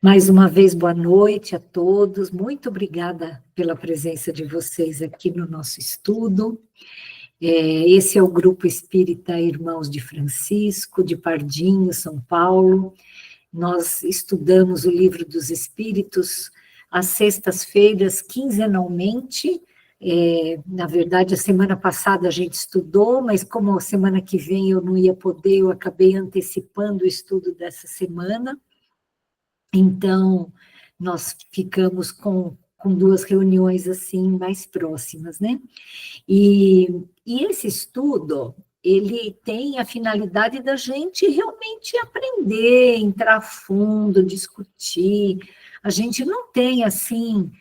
Mais uma vez, boa noite a todos. Muito obrigada pela presença de vocês aqui no nosso estudo. Esse é o Grupo Espírita Irmãos de Francisco, de Pardinho, São Paulo. Nós estudamos o Livro dos Espíritos às sextas-feiras, quinzenalmente. Na verdade, a semana passada a gente estudou, mas como a semana que vem eu não ia poder, eu acabei antecipando o estudo dessa semana. Então, nós ficamos com duas reuniões assim mais próximas, né? E esse estudo, ele tem a finalidade da gente realmente aprender, entrar a fundo, discutir. A gente não tem, assim,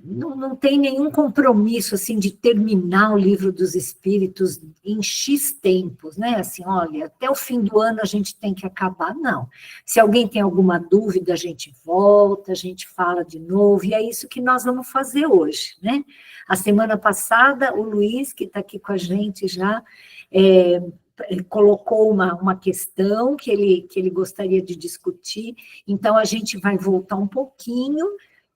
não tem nenhum compromisso, assim, de terminar o Livro dos Espíritos em X tempos, né? Assim, olha, até o fim do ano a gente tem que acabar, não. Se alguém tem alguma dúvida, a gente volta, a gente fala de novo, e é isso que nós vamos fazer hoje, né? A semana passada, o Luiz, que está aqui com a gente já, colocou uma questão que ele gostaria de discutir, então a gente vai voltar um pouquinho,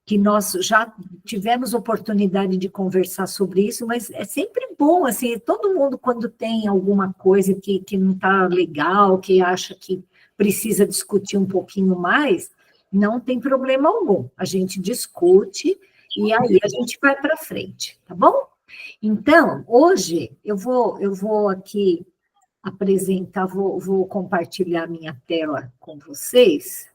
que nós já tivemos oportunidade de conversar sobre isso, mas é sempre bom, assim, todo mundo quando tem alguma coisa que não está legal, que acha que precisa discutir um pouquinho mais, não tem problema algum, a gente discute e aí a gente vai para frente, tá bom? Então, hoje eu vou aqui apresentar, vou compartilhar minha tela com vocês,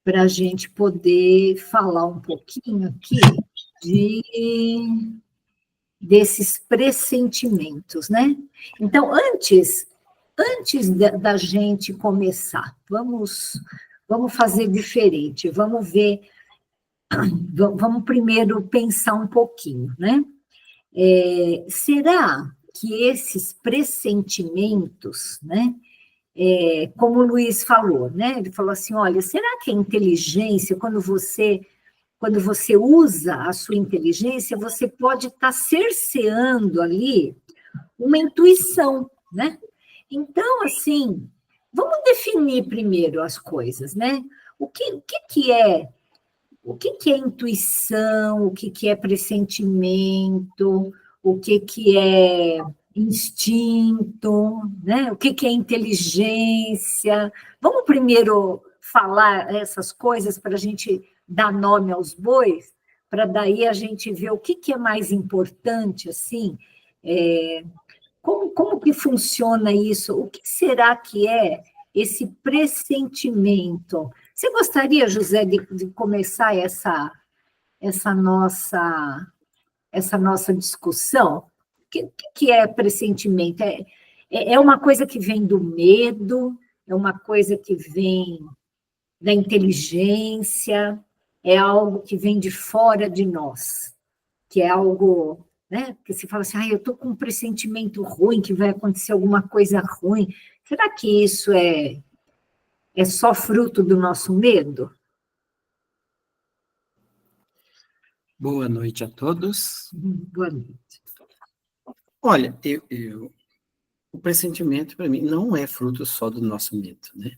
para a gente poder falar um pouquinho aqui desses pressentimentos, né? Então, antes da gente começar, vamos fazer diferente, vamos ver, vamos primeiro pensar um pouquinho, né? Será que esses pressentimentos, né? Como o Luiz falou, né? Ele falou assim, olha, será que a inteligência, quando você usa a sua inteligência, você pode estar cerceando ali uma intuição, né? Então, assim, vamos definir primeiro as coisas, né? O que é intuição, o que é pressentimento, o que é instinto, né? O que é inteligência. Vamos primeiro falar essas coisas para a gente dar nome aos bois, para daí a gente ver o que é mais importante, assim, como que funciona isso? O que será que é esse pressentimento? Você gostaria, José, de começar essa nossa discussão? O que é pressentimento? É uma coisa que vem do medo? É uma coisa que vem da inteligência? É algo que vem de fora de nós? Que é algo, né? Porque você fala assim, eu estou com um pressentimento ruim, que vai acontecer alguma coisa ruim. Será que isso é só fruto do nosso medo? Boa noite a todos. Boa noite. Olha, o pressentimento, para mim, não é fruto só do nosso medo, né?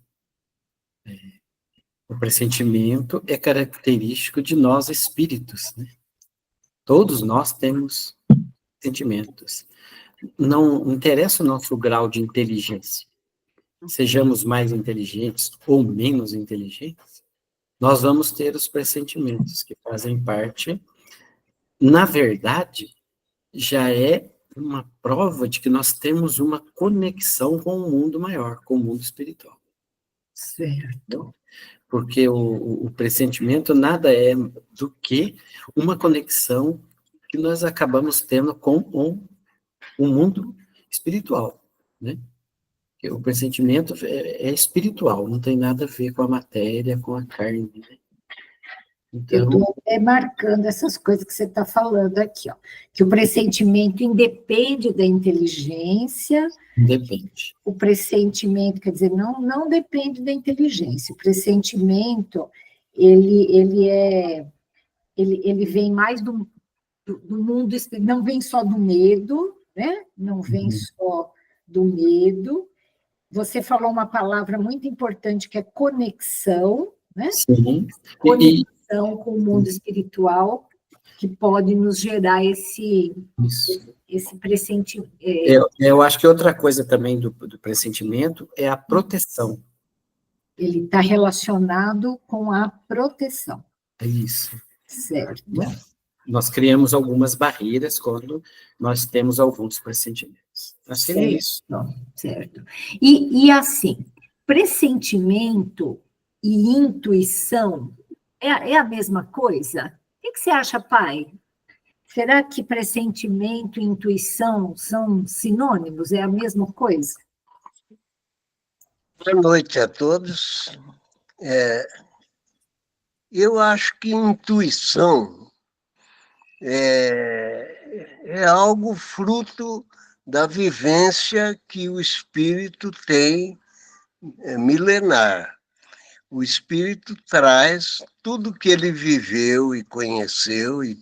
O pressentimento é característico de nós espíritos, né? Todos nós temos sentimentos. Não interessa o nosso grau de inteligência. Sejamos mais inteligentes ou menos inteligentes, nós vamos ter os pressentimentos que fazem parte. Na verdade, já é uma prova de que nós temos uma conexão com o mundo maior, com o mundo espiritual. Certo. Porque o pressentimento nada é do que uma conexão que nós acabamos tendo com o mundo espiritual, né? O pressentimento é espiritual, não tem nada a ver com a matéria, com a carne, né? Então, eu estou até marcando essas coisas que você está falando aqui, ó, que o pressentimento independe da inteligência. Depende. O pressentimento, quer dizer, não depende da inteligência. O pressentimento, ele vem mais do mundo, não vem só do medo, né? Não vem só do medo, você falou uma palavra muito importante, que é conexão, né? Sim. Conexão com o mundo espiritual, que pode nos gerar esse pressentimento. Eu acho que outra coisa também do pressentimento é a proteção. Ele está relacionado com a proteção. É isso. Certo. Nós criamos algumas barreiras quando nós temos alguns pressentimentos. Acho que é isso. Certo. E assim, pressentimento e intuição é a mesma coisa? O que você acha, pai? Será que pressentimento e intuição são sinônimos? É a mesma coisa? Boa noite a todos. Eu acho que intuição é algo fruto da vivência que o espírito tem milenar. O espírito traz tudo que ele viveu e conheceu e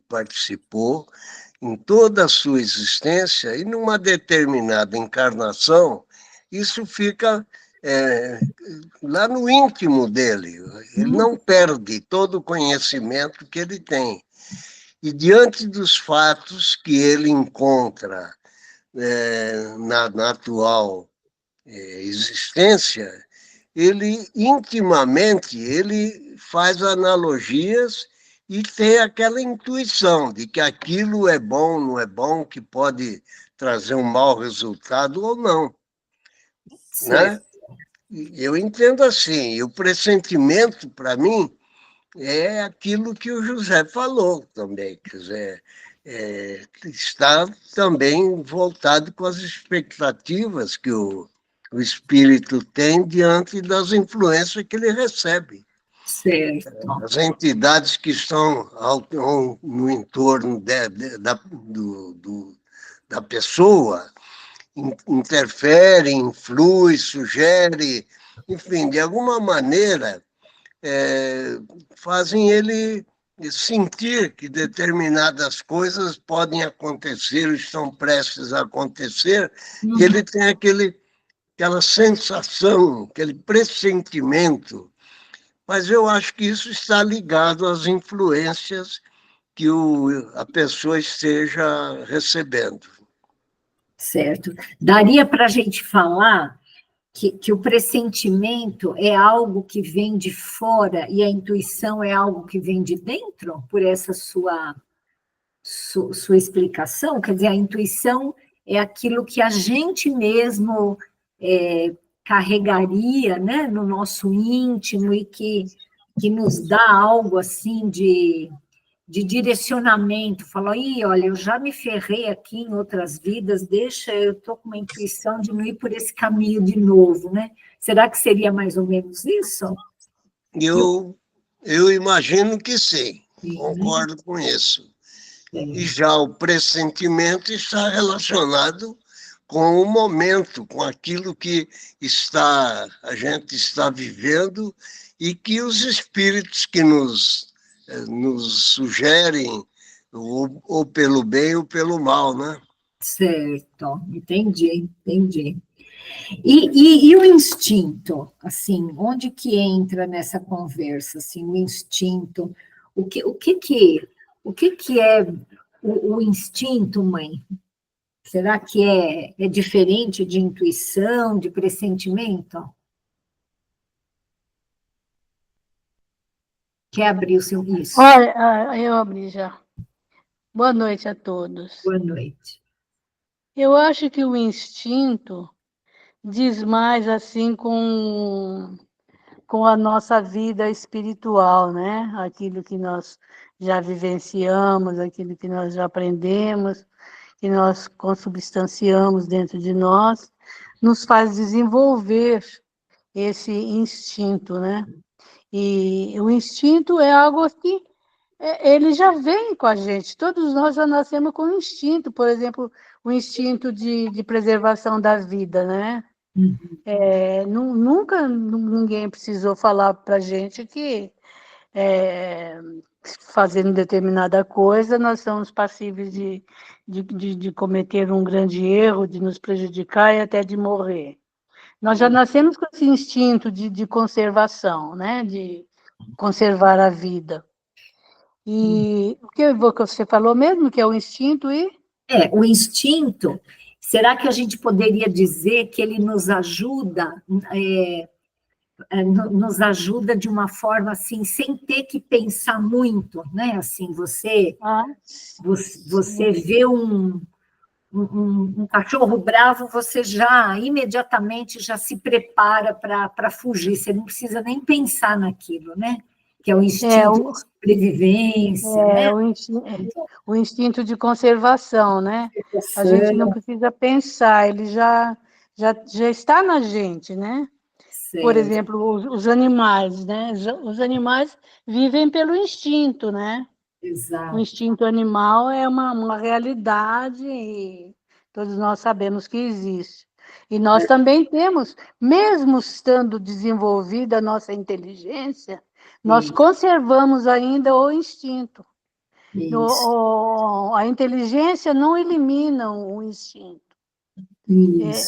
participou em toda a sua existência, e numa determinada encarnação, isso fica lá no íntimo dele. Ele não perde todo o conhecimento que ele tem. E diante dos fatos que ele encontra na atual existência, ele intimamente ele faz analogias e tem aquela intuição de que aquilo é bom, não é bom, que pode trazer um mau resultado ou não. Né? Eu entendo assim, e o pressentimento, para mim, é aquilo que o José falou também, quer dizer, está também voltado com as expectativas que o espírito tem diante das influências que ele recebe. Certo. As entidades que estão no entorno da pessoa interfere, influi, sugere, enfim, de alguma maneira fazem ele sentir que determinadas coisas podem acontecer, estão prestes a acontecer, e ele tem aquela sensação, aquele pressentimento, mas eu acho que isso está ligado às influências que a pessoa esteja recebendo. Certo. Daria para a gente falar que o pressentimento é algo que vem de fora e a intuição é algo que vem de dentro, por essa sua explicação? Quer dizer, a intuição é aquilo que a gente mesmo carregaria, né, no nosso íntimo e que nos dá algo assim de direcionamento, falou, olha, eu já me ferrei aqui em outras vidas, eu estou com uma intuição de não ir por esse caminho de novo, né? Será que seria mais ou menos isso? Eu imagino que sim, concordo com isso. E já o pressentimento está relacionado com o momento, com aquilo que a gente está vivendo e que os espíritos que nos sugerem ou pelo bem ou pelo mal, né? Certo, entendi. E o instinto, assim, onde que entra nessa conversa, assim, o instinto, o que é o instinto, mãe? Será que é diferente de intuição, de pressentimento? Quer abrir o seu... Isso. Olha, eu abri já. Boa noite a todos. Boa noite. Eu acho que o instinto diz mais assim com a nossa vida espiritual, né? Aquilo que nós já vivenciamos, aquilo que nós já aprendemos, que nós consubstanciamos dentro de nós, nos faz desenvolver esse instinto, né? E o instinto é algo que ele já vem com a gente. Todos nós já nascemos com um instinto, por exemplo, o instinto de preservação da vida, né? Nunca ninguém precisou falar para a gente que fazendo determinada coisa nós somos passíveis de cometer um grande erro, de nos prejudicar e até de morrer. Nós já nascemos com esse instinto de conservação, né? De conservar a vida. E o que você falou mesmo, que é o instinto e... O instinto, será que a gente poderia dizer que ele nos ajuda, nos ajuda de uma forma assim, sem ter que pensar muito, né? Assim, você vê um cachorro bravo, você já imediatamente já se prepara para fugir, você não precisa nem pensar naquilo, né? Que é o instinto de sobrevivência, né? O instinto de conservação, né? A gente não precisa pensar, ele já está na gente, né? Certo. Por exemplo, os animais, né? Os animais vivem pelo instinto, né? Exato. O instinto animal é uma realidade e todos nós sabemos que existe. E nós também temos, mesmo estando desenvolvida a nossa inteligência, nós conservamos ainda o instinto. A inteligência não elimina o instinto.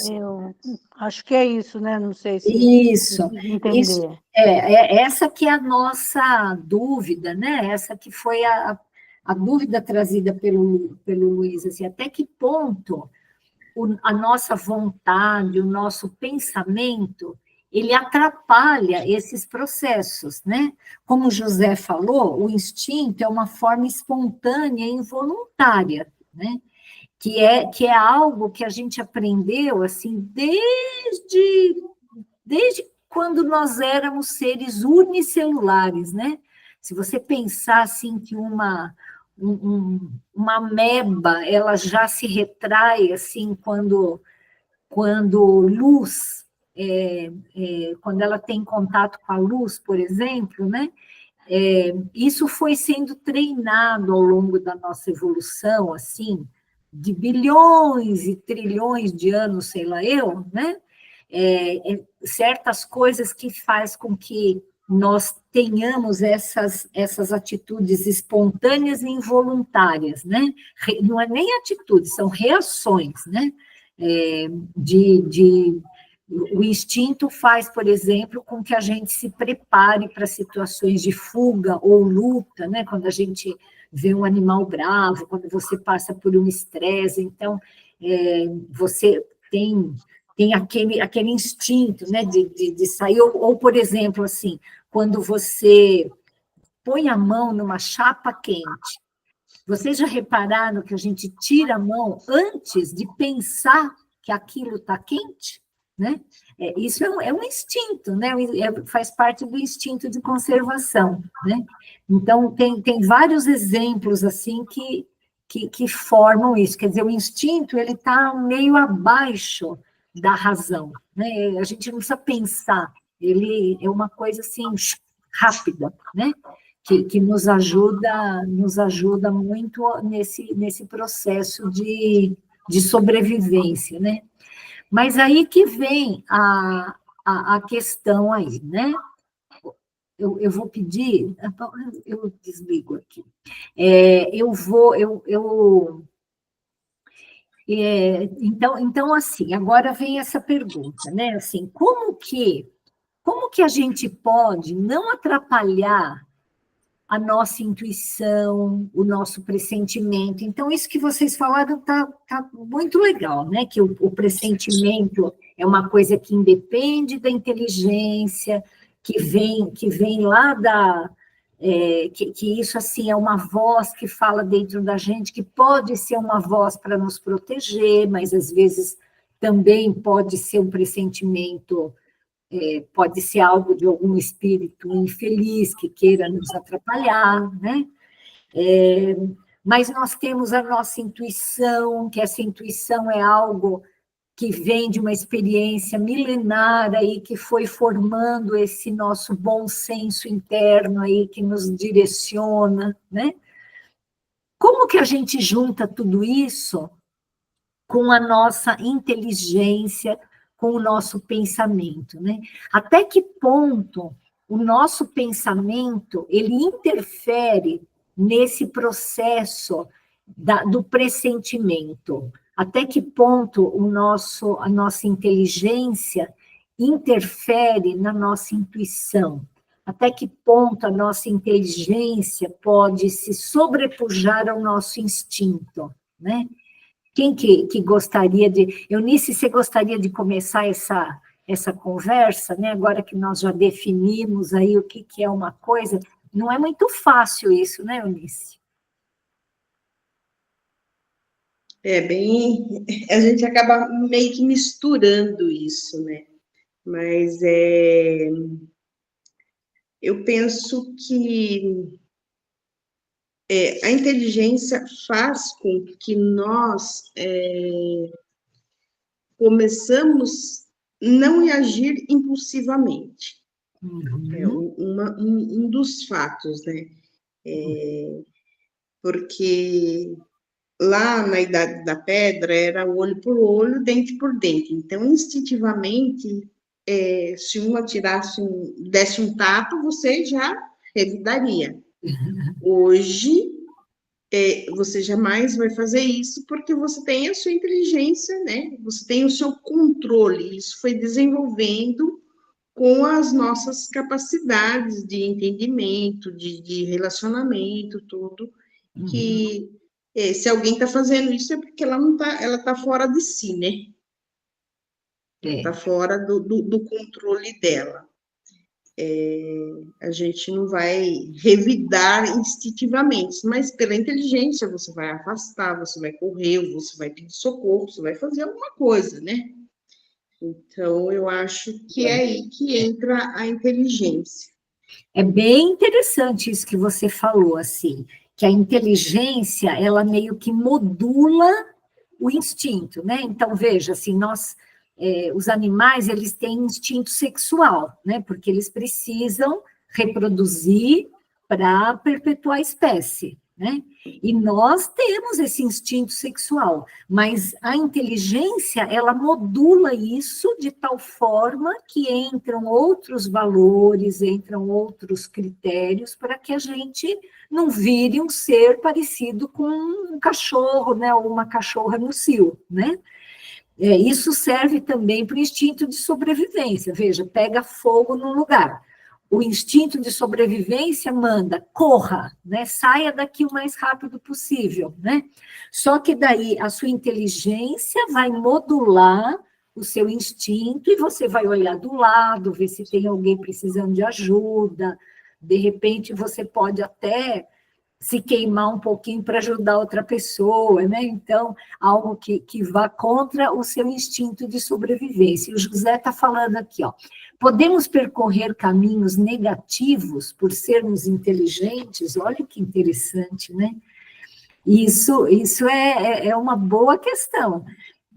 Eu acho que é isso, né? Não sei se entender. Isso. Essa que é a nossa dúvida, né? Essa que foi a dúvida trazida pelo Luiz, assim, até que ponto a nossa vontade, o nosso pensamento, ele atrapalha esses processos, né? Como o José falou, o instinto é uma forma espontânea e involuntária, né? Que é algo que a gente aprendeu, assim, desde quando nós éramos seres unicelulares, né? Se você pensar, assim, que uma ameba, ela já se retrai, assim, quando luz, quando ela tem contato com a luz, por exemplo, né? Isso foi sendo treinado ao longo da nossa evolução, assim, de bilhões e trilhões de anos, sei lá eu, né? Certas coisas que faz com que nós tenhamos essas atitudes espontâneas e involuntárias, né? Não é nem atitudes, são reações, né? O instinto faz, por exemplo, com que a gente se prepare para situações de fuga ou luta, né? Quando a gente vê um animal bravo, quando você passa por um estresse, então você tem aquele instinto, né, de sair, ou, por exemplo, assim, quando você põe a mão numa chapa quente, vocês já repararam que a gente tira a mão antes de pensar que aquilo está quente? Né? Isso é um instinto, né? Faz parte do instinto de conservação, né? Então, tem vários exemplos, assim, que formam isso, quer dizer, o instinto, ele está meio abaixo da razão, né? A gente não precisa pensar, ele é uma coisa, assim, rápida, né? Que nos ajuda muito nesse processo de sobrevivência, né? Mas aí que vem a questão aí, né? Eu vou pedir, eu desligo aqui. Então, assim, agora vem essa pergunta, né? Assim, como que a gente pode não atrapalhar a nossa intuição, o nosso pressentimento? Então, isso que vocês falaram tá muito legal, né? Que o pressentimento é uma coisa que independe da inteligência, que vem lá que isso, assim, é uma voz que fala dentro da gente, que pode ser uma voz para nos proteger, mas, às vezes, também pode ser um pressentimento, pode ser algo de algum espírito infeliz que queira nos atrapalhar, né? Mas nós temos a nossa intuição, que essa intuição é algo que vem de uma experiência milenar aí, que foi formando esse nosso bom senso interno aí, que nos direciona, né? Como que a gente junta tudo isso com a nossa inteligência, com o nosso pensamento, né? Até que ponto o nosso pensamento, ele interfere nesse processo do pressentimento? Até que ponto a nossa inteligência, interfere na nossa intuição? Até que ponto a nossa inteligência pode se sobrepujar ao nosso instinto, né? Quem que gostaria de... Eunice, você gostaria de começar essa conversa, né? Agora que nós já definimos aí o que é uma coisa, não é muito fácil isso, né, Eunice? A gente acaba meio que misturando isso, né? Mas eu penso que a inteligência faz com que nós começamos não agir impulsivamente. É um dos fatos, né? Porque lá na Idade da Pedra era olho por olho, dente por dente. Então, instintivamente, se uma desse um tapa, você já revidaria. Hoje, você jamais vai fazer isso porque você tem a sua inteligência, né? Você tem o seu controle. Isso foi desenvolvendo com as nossas capacidades de entendimento, de relacionamento, tudo, que se alguém está fazendo isso é porque ela tá fora de si, né? Está fora do controle dela. A gente não vai revidar instintivamente, mas pela inteligência você vai afastar, você vai correr, você vai pedir socorro, você vai fazer alguma coisa, né? Então, eu acho que é aí que entra a inteligência. É bem interessante isso que você falou, assim, que a inteligência, ela meio que modula o instinto, né? Então, veja, assim, os animais, eles têm instinto sexual, né? Porque eles precisam reproduzir para perpetuar a espécie, né? E nós temos esse instinto sexual, mas a inteligência, ela modula isso de tal forma que entram outros valores, entram outros critérios para que a gente não vire um ser parecido com um cachorro, né? Ou uma cachorra no cio, né? Isso serve também para o instinto de sobrevivência. Veja, pega fogo num lugar. O instinto de sobrevivência manda, corra, né? Saia daqui o mais rápido possível, né? Só que daí a sua inteligência vai modular o seu instinto e você vai olhar do lado, ver se tem alguém precisando de ajuda. De repente, você pode até se queimar um pouquinho para ajudar outra pessoa, né? Então, algo que vá contra o seu instinto de sobrevivência. E o José está falando aqui, ó, podemos percorrer caminhos negativos por sermos inteligentes? Olha que interessante, né? Isso é uma boa questão.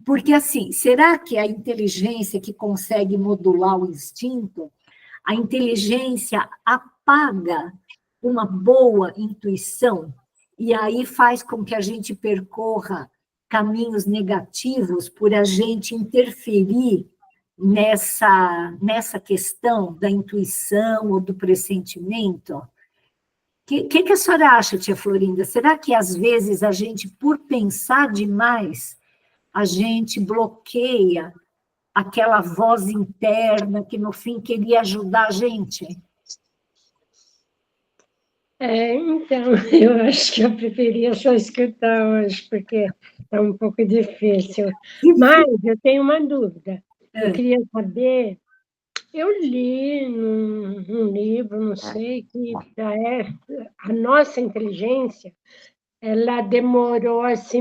Porque, assim, será que a inteligência que consegue modular o instinto, a inteligência apaga uma boa intuição, e aí faz com que a gente percorra caminhos negativos por a gente interferir nessa questão da intuição ou do pressentimento? O que a senhora acha, tia Florinda? Será que, às vezes, a gente, por pensar demais, a gente bloqueia aquela voz interna que, no fim, queria ajudar a gente? Então, eu acho que eu preferia só escutar hoje, porque é um pouco difícil. Mas eu tenho uma dúvida. Eu queria saber, eu li num livro, não sei, que a nossa inteligência, ela demorou assim,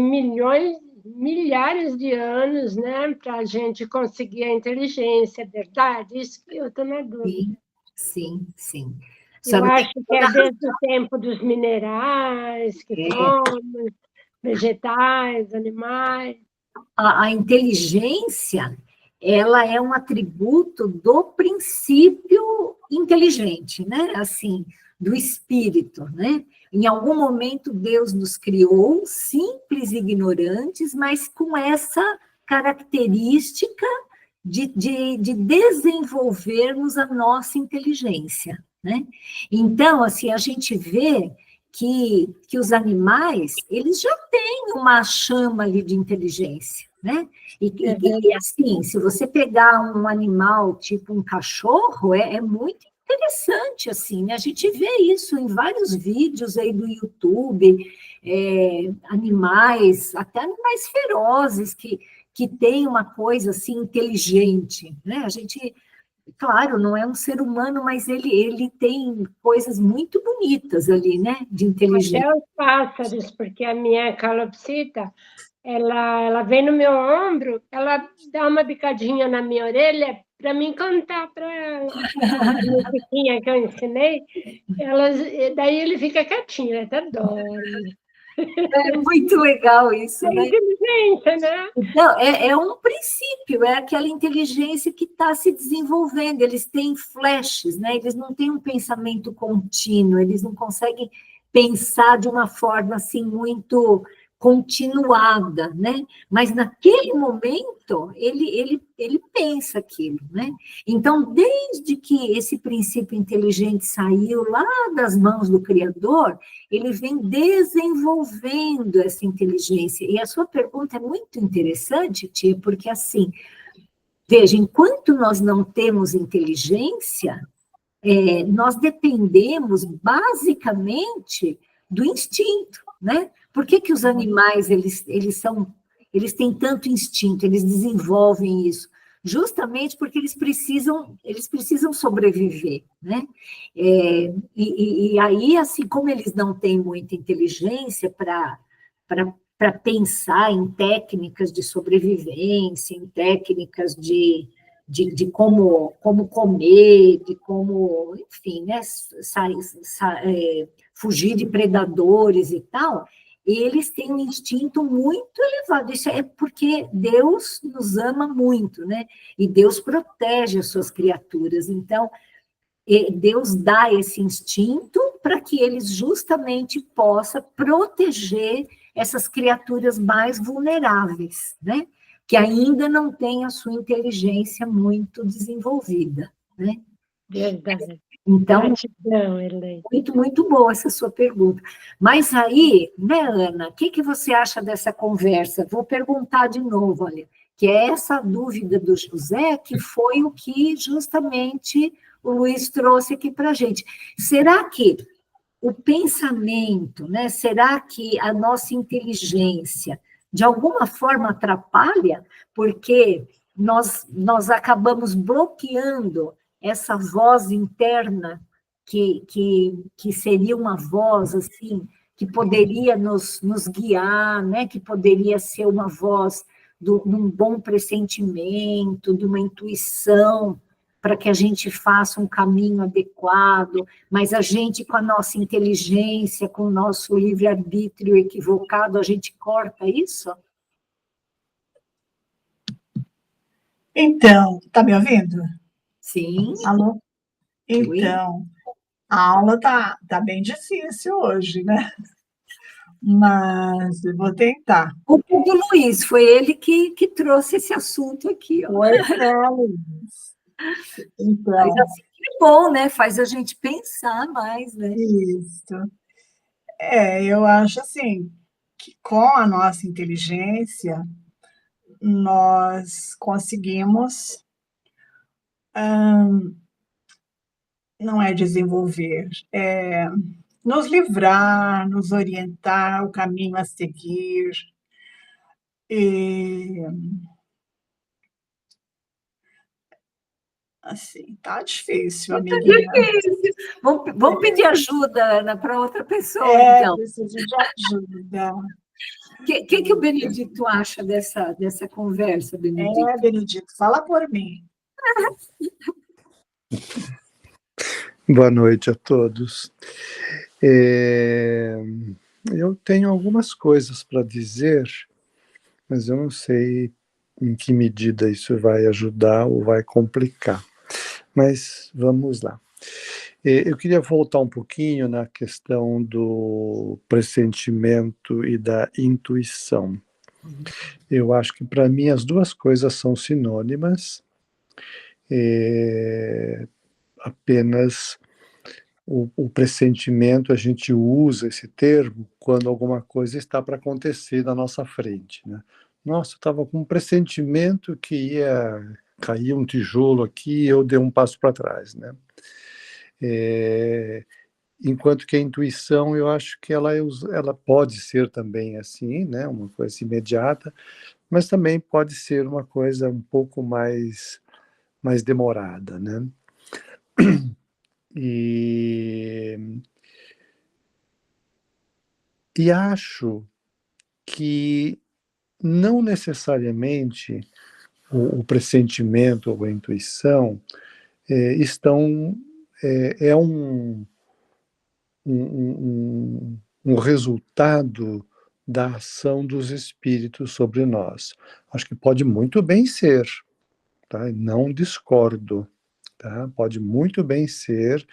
milhares de anos, né, para a gente conseguir a inteligência, é verdade? Isso que eu estou na dúvida. Sim. Eu acho que é desde o tempo dos minerais, que comem, vegetais, animais. A inteligência, ela é um atributo do princípio inteligente, né? Assim, do espírito, né? Em algum momento, Deus nos criou simples e ignorantes, mas com essa característica de desenvolvermos a nossa inteligência, né? Então, assim, a gente vê que os animais, eles já têm uma chama ali de inteligência, né? E assim, se você pegar um animal tipo um cachorro, é muito interessante, assim, né? A gente vê isso em vários vídeos aí do YouTube, até animais ferozes que têm uma coisa, assim, inteligente, né? A gente, claro, não é um ser humano, mas ele tem coisas muito bonitas ali, né? De inteligência. Até os pássaros, porque a minha calopsita, ela vem no meu ombro, ela dá uma bicadinha na minha orelha para mim cantar para ela. A musiquinha que eu ensinei, daí ele fica quietinho, ele até dorme. É muito legal isso, É né? inteligência, né? Não, é um princípio, é aquela inteligência que está se desenvolvendo, eles têm flashes, né? Eles não têm um pensamento contínuo, eles não conseguem pensar de uma forma assim muito continuada, né? Mas naquele momento ele pensa aquilo, né? Então, desde que esse princípio inteligente saiu lá das mãos do Criador, ele vem desenvolvendo essa inteligência. E a sua pergunta é muito interessante, tia, porque assim, veja, enquanto nós não temos inteligência, nós dependemos basicamente do instinto, né? Por que os animais, eles têm tanto instinto, eles desenvolvem isso? Justamente porque eles precisam sobreviver, né? E aí, assim, como eles não têm muita inteligência para pensar em técnicas de sobrevivência, em técnicas de como comer, de como, enfim, né, fugir de predadores e tal, eles têm um instinto muito elevado. Isso é porque Deus nos ama muito, né? E Deus protege as suas criaturas. Então, Deus dá esse instinto para que eles justamente possam proteger essas criaturas mais vulneráveis, né? Que ainda não têm a sua inteligência muito desenvolvida, né? Verdade. Então, Gratidão, Elaine. muito boa essa sua pergunta. Mas aí, né, Ana, o que você acha dessa conversa? Vou perguntar de novo, olha, que é essa dúvida do José, que foi o que justamente o Luiz trouxe aqui para a gente. Será que o pensamento, né, será que a nossa inteligência, de alguma forma, atrapalha? Porque nós acabamos bloqueando essa voz interna que seria uma voz assim que poderia nos guiar, né? Que poderia ser uma voz de um bom pressentimento, de uma intuição, para que a gente faça um caminho adequado, mas a gente, com a nossa inteligência, com o nosso livre-arbítrio equivocado, a gente corta isso? Então, tá me ouvindo? Sim. Alô? Então, a aula tá bem difícil hoje, né? Mas eu vou tentar. O do Luiz, foi ele que trouxe esse assunto aqui. Ó. Pois é, Luiz. Então, mas assim, é bom, né? Faz a gente pensar mais, né? Isso. Eu acho assim, que com a nossa inteligência, nós conseguimos, não é desenvolver, nos livrar, nos orientar o caminho a seguir. E, assim, tá difícil, amiguinha. Difícil. Vamos pedir ajuda, Ana, para outra pessoa, então. Preciso de ajuda. O que o Benedito acha dessa conversa, Benedito? Benedito, fala por mim. Boa noite a todos. Eu tenho algumas coisas para dizer, mas eu não sei em que medida isso vai ajudar ou vai complicar. Mas vamos lá. Eu queria voltar um pouquinho na questão do pressentimento e da intuição. Eu acho que, para mim, as duas coisas são sinônimas, apenas o pressentimento, a gente usa esse termo quando alguma coisa está para acontecer na nossa frente, né? nossa, eu estava com um pressentimento que ia cair um tijolo aqui e eu dei um passo para trás, né? Enquanto que a intuição, eu acho que ela pode ser também assim, né? Uma coisa imediata, mas também pode ser uma coisa um pouco mais demorada, né? E acho que não necessariamente o pressentimento ou a intuição é um resultado da ação dos espíritos sobre nós. Acho que pode muito bem ser, tá? Não discordo, tá? Pode muito bem ser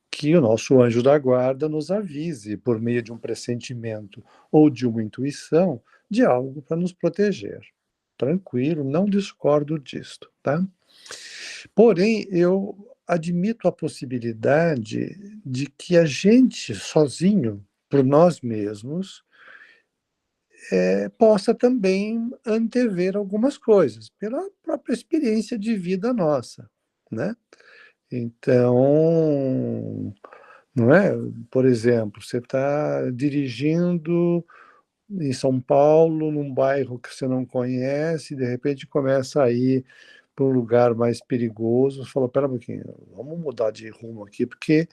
que o nosso anjo da guarda nos avise, por meio de um pressentimento ou de uma intuição, de algo para nos proteger. Tranquilo, não discordo disto, tá? Porém, eu admito a possibilidade de que a gente, sozinho, por nós mesmos, possa também antever algumas coisas, pela própria experiência de vida nossa, né? Então, não é? Por exemplo, você está dirigindo em São Paulo, num bairro que você não conhece, e de repente começa a ir para um lugar mais perigoso, você fala, pera um pouquinho, vamos mudar de rumo aqui, porque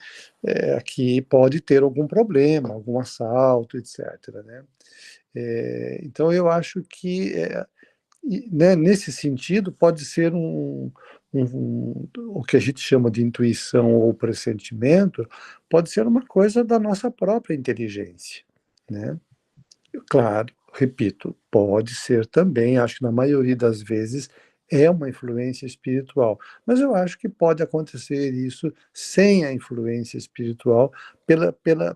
aqui pode ter algum problema, algum assalto, etc., né? Então, eu acho que, né, nesse sentido, pode ser o que a gente chama de intuição ou pressentimento, pode ser uma coisa da nossa própria inteligência, né? Claro, repito, pode ser também, acho que na maioria das vezes é uma influência espiritual, mas eu acho que pode acontecer isso sem a influência espiritual,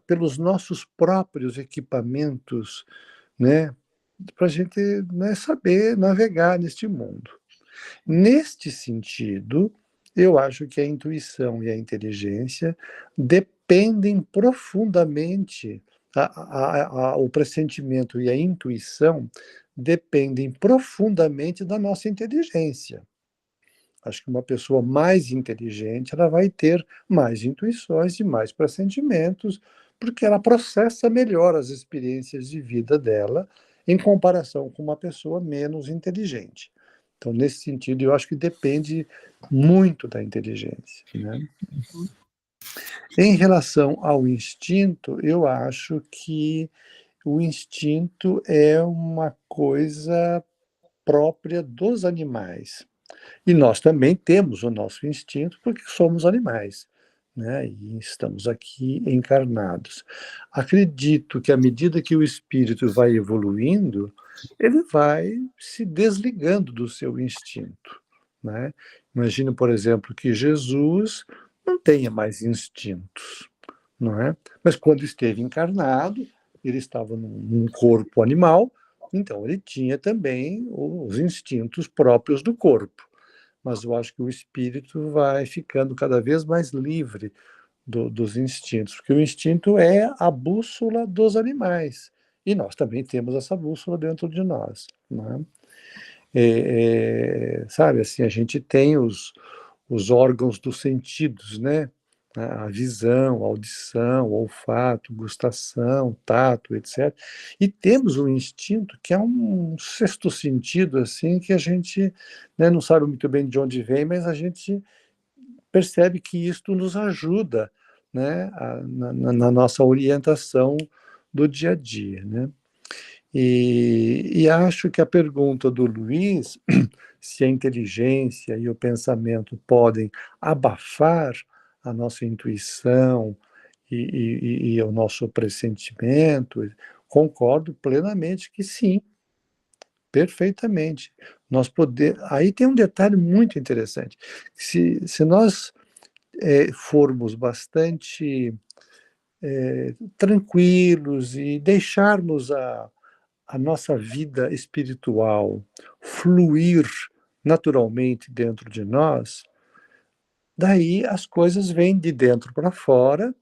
pelos nossos próprios equipamentos, né, para a gente, né, saber navegar neste mundo. Neste sentido, eu acho que a intuição e a inteligência dependem profundamente, o pressentimento e a intuição dependem profundamente da nossa inteligência. Acho que uma pessoa mais inteligente, ela vai ter mais intuições e mais pressentimentos, porque ela processa melhor as experiências de vida dela em comparação com uma pessoa menos inteligente. Então, nesse sentido, eu acho que depende muito da inteligência, né? Em relação ao instinto, eu acho que o instinto é uma coisa própria dos animais. E nós também temos o nosso instinto porque somos animais, né? E estamos aqui encarnados. Acredito que à medida que o espírito vai evoluindo, ele vai se desligando do seu instinto, né? Imagina, por exemplo, que Jesus não tenha mais instintos, não é? Mas quando esteve encarnado, ele estava num corpo animal, então ele tinha também os instintos próprios do corpo. Mas eu acho que o espírito vai ficando cada vez mais livre dos instintos, porque o instinto é a bússola dos animais, e nós também temos essa bússola dentro de nós, né? Sabe, assim, a gente tem os órgãos dos sentidos, né? A visão, a audição, o olfato, gustação, tato, etc. E temos um instinto que é um sexto sentido, assim, que a gente, né, não sabe muito bem de onde vem, mas a gente percebe que isto nos ajuda, né, na nossa orientação do dia a dia, né? E acho que a pergunta do Luiz, se a inteligência e o pensamento podem abafar a nossa intuição e o nosso pressentimento, concordo plenamente que sim, perfeitamente. Aí tem um detalhe muito interessante. Se nós formos bastante tranquilos e deixarmos a nossa vida espiritual fluir naturalmente dentro de nós, daí as coisas vêm de dentro para fora,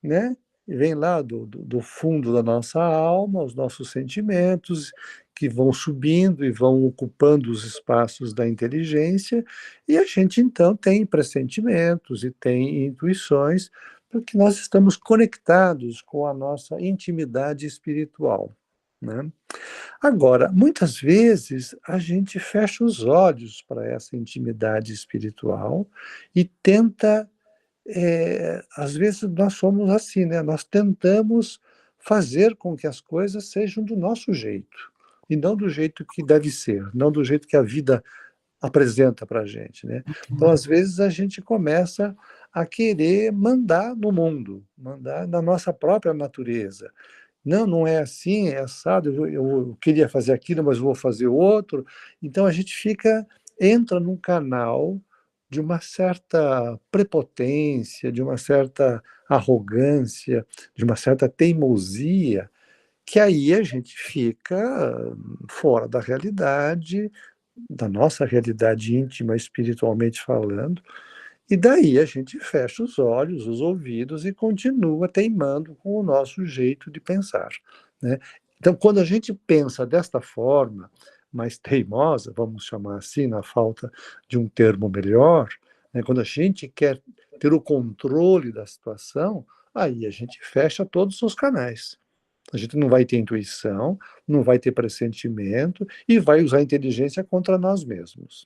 né? vem lá do fundo da nossa alma, os nossos sentimentos, que vão subindo e vão ocupando os espaços da inteligência, e a gente, então, tem pressentimentos e tem intuições, porque nós estamos conectados com a nossa intimidade espiritual, né? Agora, muitas vezes, a gente fecha os olhos para essa intimidade espiritual e tenta às vezes nós somos assim, né? Nós tentamos fazer com que as coisas sejam do nosso jeito, e não do jeito que deve ser, não do jeito que a vida apresenta para a gente, né? Então, às vezes, a gente começa a querer mandar no mundo, mandar na nossa própria natureza. Não, não é assim, é assado, eu queria fazer aquilo, mas vou fazer outro. Então, a gente entra num canal de uma certa prepotência, de uma certa arrogância, de uma certa teimosia, que aí a gente fica fora da realidade, da nossa realidade íntima, espiritualmente falando, e daí a gente fecha os olhos, os ouvidos e continua teimando com o nosso jeito de pensar, né? Então, quando a gente pensa desta forma, mais teimosa, vamos chamar assim, na falta de um termo melhor, né? Quando a gente quer ter o controle da situação, aí a gente fecha todos os canais. A gente não vai ter intuição, não vai ter pressentimento e vai usar a inteligência contra nós mesmos.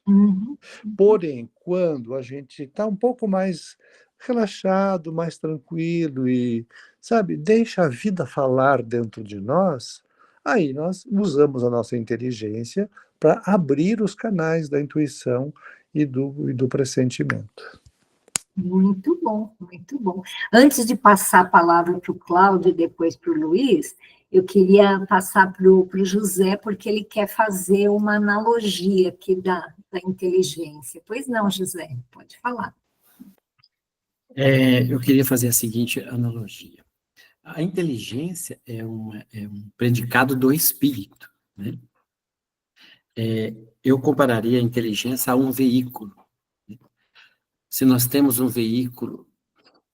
Porém, quando a gente está um pouco mais relaxado, mais tranquilo e, sabe, deixa a vida falar dentro de nós, aí nós usamos a nossa inteligência para abrir os canais da intuição e do pressentimento. Muito bom, muito bom. Antes de passar a palavra para o Cláudio e depois para o Luiz, eu queria passar para o José, porque ele quer fazer uma analogia aqui da inteligência. Pois não, José, pode falar. Eu queria fazer a seguinte analogia. A inteligência é um predicado do espírito, né? Eu compararia a inteligência a um veículo. Se nós temos um veículo,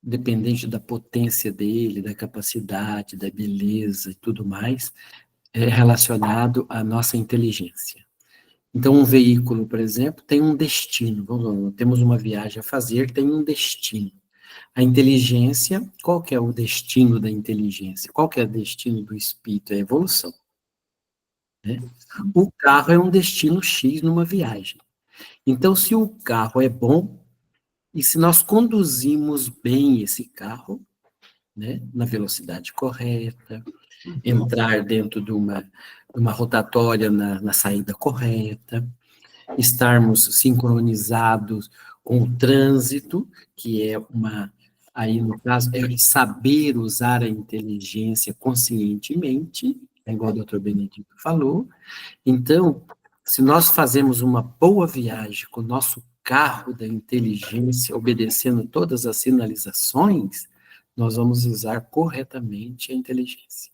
dependente da potência dele, da capacidade, da beleza e tudo mais, é relacionado à nossa inteligência. Então, um veículo, por exemplo, tem um destino. Temos uma viagem a fazer, tem um destino. A inteligência, qual que é o destino da inteligência? Qual que é o destino do espírito? É a evolução, né? O carro é um destino X numa viagem. Então, se o carro é bom, e se nós conduzimos bem esse carro, né, na velocidade correta, entrar dentro de uma rotatória na saída correta, estarmos sincronizados com o trânsito, que é aí no caso, é saber usar a inteligência conscientemente, igual o Dr. Benedito falou. Então, se nós fazemos uma boa viagem com o nosso carro da inteligência, obedecendo todas as sinalizações, nós vamos usar corretamente a inteligência.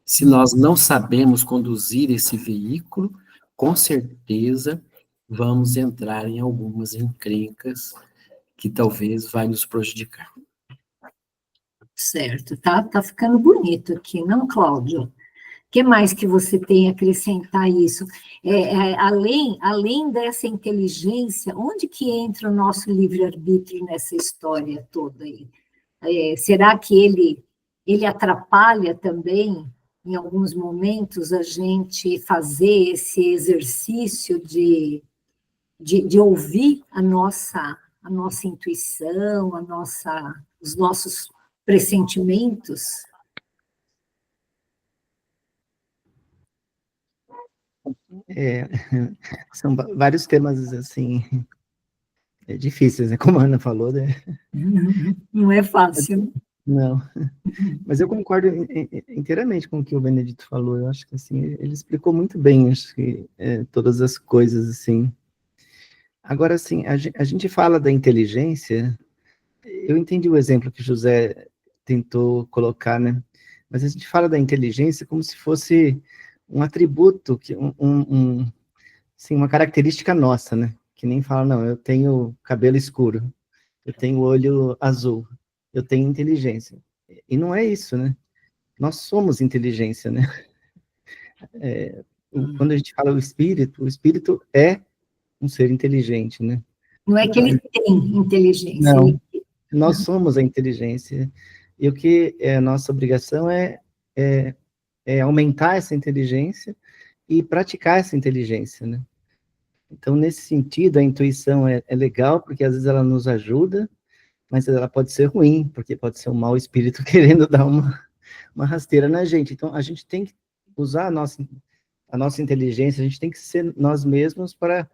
Se nós não sabemos conduzir esse veículo, com certeza vamos entrar em algumas encrencas que talvez vai nos prejudicar. Certo, tá ficando bonito aqui, não, Cláudio? O que mais que você tem a acrescentar isso? Além dessa inteligência, onde que entra o nosso livre-arbítrio nessa história toda aí? Será que ele atrapalha também, em alguns momentos, a gente fazer esse exercício de ouvir a nossa intuição, os nossos pressentimentos? São vários temas, assim, difíceis, né? Como a Ana falou, né? Não é fácil. Não, mas eu concordo inteiramente com o que o Benedito falou. Eu acho que, assim, ele explicou muito bem, acho que todas as coisas, assim. Agora, assim, a gente fala da inteligência, eu entendi o exemplo que José tentou colocar, né? Mas a gente fala da inteligência como se fosse um atributo, assim, uma característica nossa, né? Que nem fala, não, eu tenho cabelo escuro, eu tenho olho azul, eu tenho inteligência. E não é isso, né? Nós somos inteligência, né? Quando a gente fala o espírito é um ser inteligente, né? Não é que ele tem inteligência. Não, nós somos a inteligência. E o que é a nossa obrigação é aumentar essa inteligência e praticar essa inteligência, né? Então, nesse sentido, a intuição é legal, porque às vezes ela nos ajuda, mas ela pode ser ruim, porque pode ser um mau espírito querendo dar uma rasteira na gente. Então, a gente tem que usar a nossa inteligência, a gente tem que ser nós mesmos para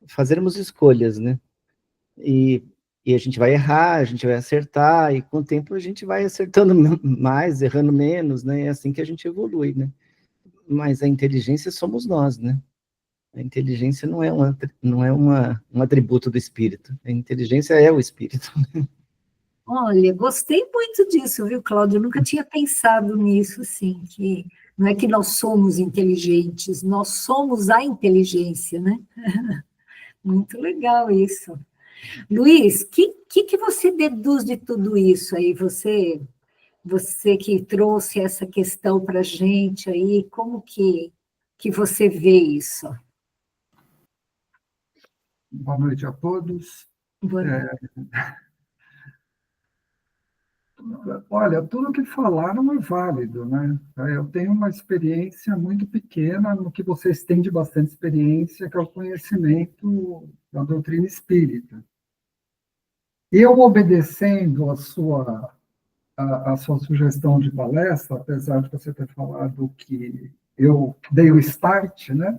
fazermos escolhas, né? E a gente vai errar, a gente vai acertar, e com o tempo a gente vai acertando mais, errando menos, né? É assim que a gente evolui, né? Mas a inteligência somos nós, né? A inteligência não é um atributo do espírito. A inteligência é o espírito. Olha, gostei muito disso, viu, Cláudio? Eu nunca tinha pensado nisso, assim, que não é que nós somos inteligentes, nós somos a inteligência, né? Muito legal isso. Luiz, o que você deduz de tudo isso aí? Você que trouxe essa questão para a gente aí, como que você vê isso? Boa noite a todos. Boa noite. Olha, tudo que falaram é válido, né? Eu tenho uma experiência muito pequena no que vocês têm de bastante experiência, que é o conhecimento da doutrina espírita. Eu, obedecendo a sua sugestão de palestra, apesar de você ter falado que eu dei o start, né?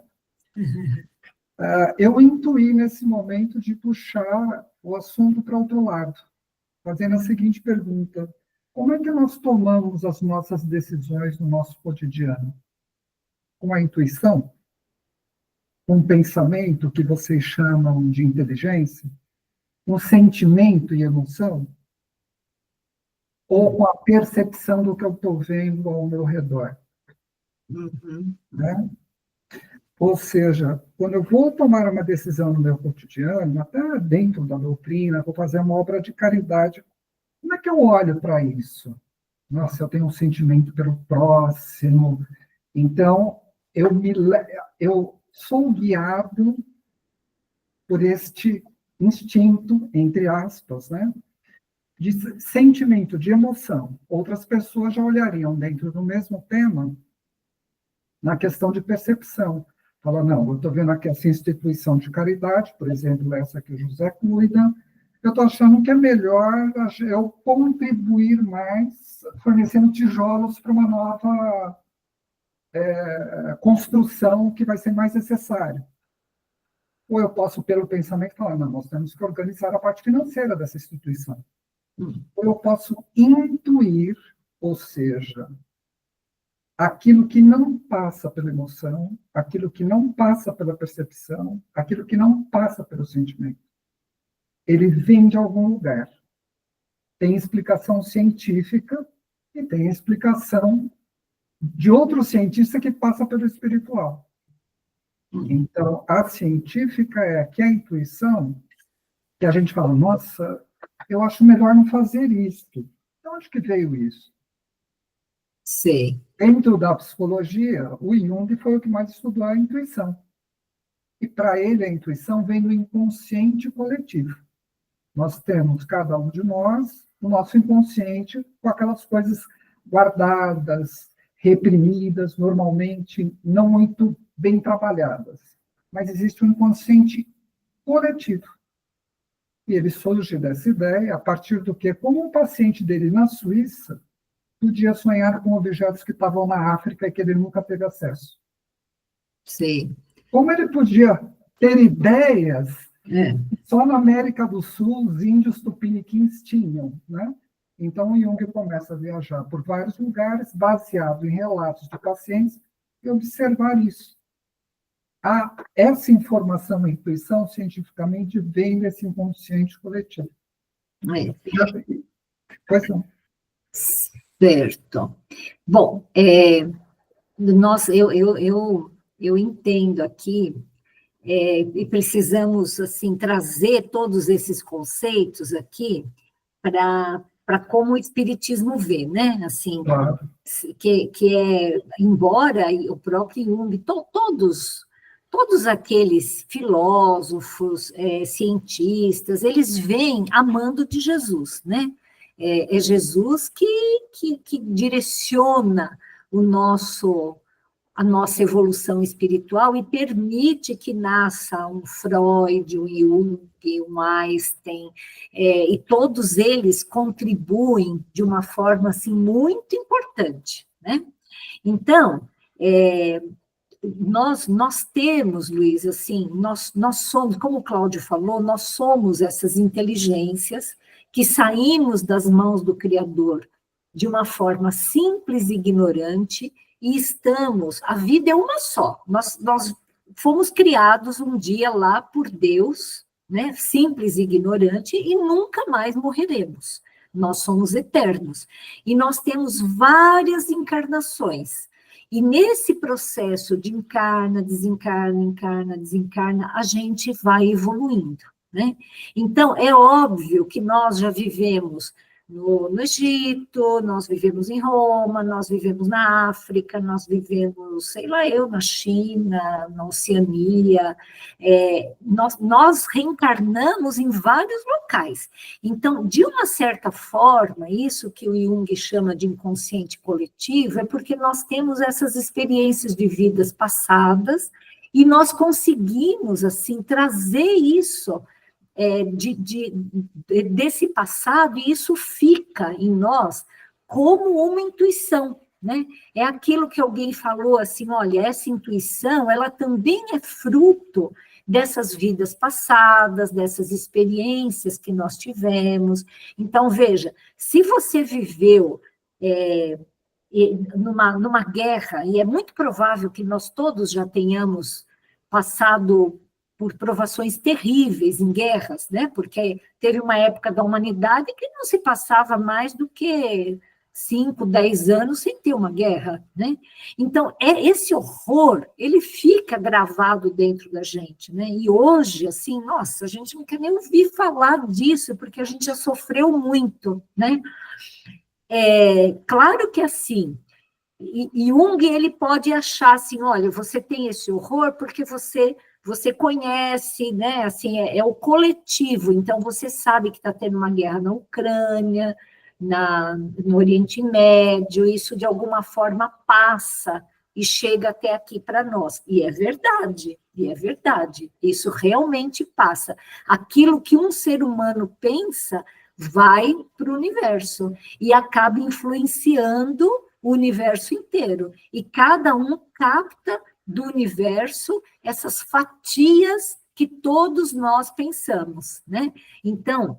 Eu intuí nesse momento de puxar o assunto para outro lado, fazendo a seguinte pergunta: como é que nós tomamos as nossas decisões no nosso cotidiano? Com a intuição? Com o pensamento que vocês chamam de inteligência? Com sentimento e emoção? Ou com a percepção do que eu estou vendo ao meu redor? Né? Ou seja, quando eu vou tomar uma decisão no meu cotidiano, até dentro da doutrina, vou fazer uma obra de caridade, como é que eu olho para isso? Nossa, eu tenho um sentimento pelo próximo. Então, eu sou guiado por este instinto, entre aspas, né? De sentimento, de emoção. Outras pessoas já olhariam dentro do mesmo tema na questão de percepção. Fala, não, eu estou vendo aqui essa instituição de caridade, por exemplo, essa que o José cuida, eu estou achando que é melhor eu contribuir mais, fornecendo tijolos para uma nova construção que vai ser mais necessária. Ou eu posso, pelo pensamento, falar, não, nós temos que organizar a parte financeira dessa instituição. Ou eu posso intuir, ou seja, aquilo que não passa pela emoção, aquilo que não passa pela percepção, aquilo que não passa pelo sentimento. Ele vem de algum lugar. Tem explicação científica e tem explicação de outro cientista que passa pelo espiritual. Então, a científica é que a intuição, que a gente fala, nossa, eu acho melhor não fazer isso. De onde que veio isso? Sei. Dentro da psicologia, o Jung foi o que mais estudou a intuição. E para ele, a intuição vem do inconsciente coletivo. Nós temos, cada um de nós, o nosso inconsciente com aquelas coisas guardadas, reprimidas, normalmente não muito bem trabalhadas. Mas existe um inconsciente coletivo. E ele surge dessa ideia a partir do que, como um paciente dele na Suíça, podia sonhar com objetos que estavam na África e que ele nunca teve acesso. Sim. Como ele podia ter ideias só na América do Sul os índios tupiniquins tinham, né? Então, o Jung começa a viajar por vários lugares, baseado em relatos de pacientes, e observar isso. Essa informação, a intuição, cientificamente, vem desse inconsciente coletivo. Pois não. Certo. Bom, eu entendo aqui, e precisamos assim trazer todos esses conceitos aqui para para como o Espiritismo vê, né? Assim, Claro. que é, embora o próprio Jung, todos aqueles filósofos, cientistas, eles vêm amando de Jesus, né? É Jesus que direciona a nossa evolução espiritual e permite que nasça um Freud, um Jung, um Einstein, e todos eles contribuem de uma forma assim, muito importante, né? Então, nós temos, Luiz, assim, nós somos, como o Cláudio falou, nós somos essas inteligências que saímos das mãos do Criador de uma forma simples e ignorante, e a vida é uma só, nós fomos criados um dia lá por Deus, né, simples e ignorante, e nunca mais morreremos, nós somos eternos, e nós temos várias encarnações, e nesse processo de encarna, desencarna, a gente vai evoluindo, né? Então, é óbvio que nós já vivemos no Egito, nós vivemos em Roma, nós vivemos na África, nós vivemos, sei lá eu, na China, na Oceania, nós reencarnamos em vários locais. Então, de uma certa forma, isso que o Jung chama de inconsciente coletivo, é porque nós temos essas experiências de vidas passadas e nós conseguimos, assim, trazer isso desse passado, e isso fica em nós como uma intuição, né? É aquilo que alguém falou assim, olha, essa intuição, ela também é fruto dessas vidas passadas, dessas experiências que nós tivemos. Então, veja, se você viveu numa guerra, e é muito provável que nós todos já tenhamos passado por provações terríveis em guerras, né? Porque teve uma época da humanidade que não se passava mais do que 5, 10 anos sem ter uma guerra, né? Então, esse horror, ele fica gravado dentro da gente, né? E hoje, assim, nossa, a gente não quer nem ouvir falar disso, porque a gente já sofreu muito, né? Claro que assim, e Jung, ele pode achar assim, olha, você tem esse horror porque você conhece, né, assim, é o coletivo, então você sabe que está tendo uma guerra na Ucrânia, no Oriente Médio, isso de alguma forma passa e chega até aqui para nós, e é verdade, isso realmente passa. Aquilo que um ser humano pensa vai para o universo, e acaba influenciando o universo inteiro, e cada um capta do universo essas fatias que todos nós pensamos, né? Então,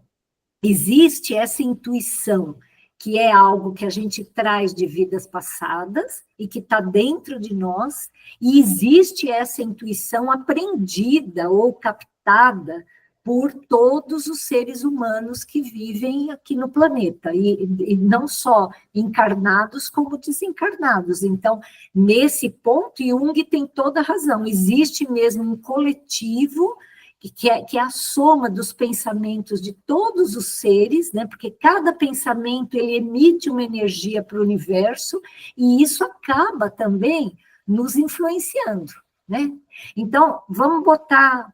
existe essa intuição, que é algo que a gente traz de vidas passadas e que está dentro de nós, e existe essa intuição aprendida ou captada por todos os seres humanos que vivem aqui no planeta, e não só encarnados como desencarnados. Então, nesse ponto, Jung tem toda a razão, existe mesmo um coletivo que é a soma dos pensamentos de todos os seres, né? Porque cada pensamento ele emite uma energia para o universo, e isso acaba também nos influenciando, né? Então, vamos botar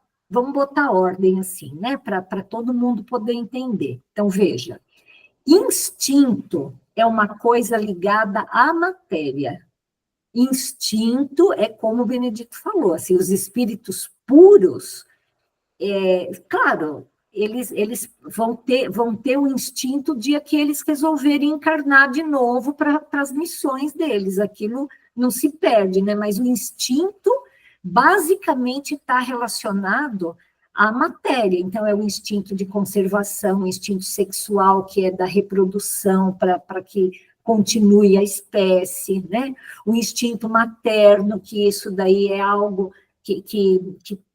ordem assim, né, para todo mundo poder entender. Então, veja, instinto é uma coisa ligada à matéria. Instinto é como o Benedito falou, assim, os espíritos puros, claro, eles vão ter o instinto o dia que eles resolverem encarnar de novo para as missões deles, aquilo não se perde, né, mas o instinto basicamente está relacionado à matéria, então é o instinto de conservação, o instinto sexual, que é da reprodução, para que continue a espécie, né? O instinto materno, que isso daí é algo que